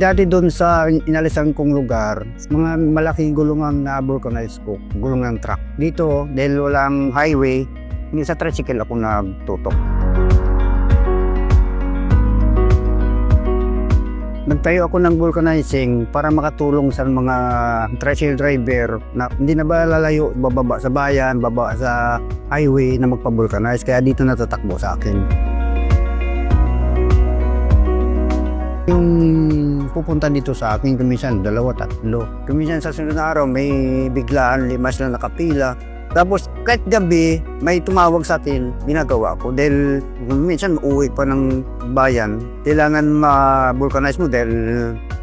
Dati doon sa inalisan kong lugar, mga malaking gulungan na vulcanize ko, gulungan truck. Dito, dahil walang highway, hindi sa tricycle ako nagtutok. Nagtayo ako ng vulcanizing para makatulong sa mga tricycle driver na hindi na ba lalayo, bababa sa bayan, bababa sa highway na magpa-vulcanize. Kaya dito natatakbo sa akin. Yung pupunta dito sa akin, kuminsan 2, 3. Kuminsan sa sunod na araw, may biglaan 5 na nakapila. Tapos kahit gabi, may tumawag sa atin, ginagawa ko. Dahil minsan uuwi pa ng bayan, kailangan ma-vulcanize mo dahil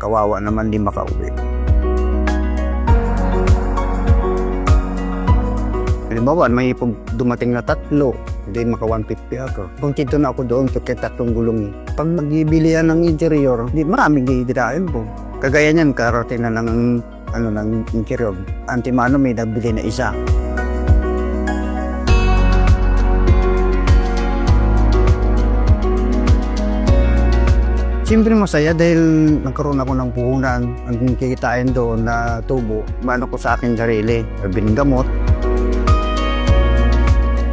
kawawa naman di makauwi. Halimbawa, may dumating na 3, hindi maka 150 ako. Kung tito na ako doon, kaya 3 gulong. Pag magbibili yan ng interior, maraming gidirain po. Kagaya niyan, karating na ng interior. Antimano may nabili na isa. Siyempre masaya dahil nagkaroon ako ng puhunan. Ang kikitain doon na tubo, mano ko sa akin sarili, bingamot.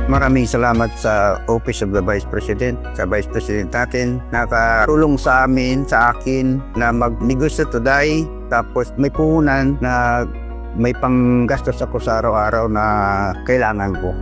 Maraming salamat sa Office of the Vice President, sa Vice President natin, nakatulong sa amin, sa akin, na mag-negosyo today. Tapos may puhunan na may panggastos ako sa araw-araw na kailangan ko.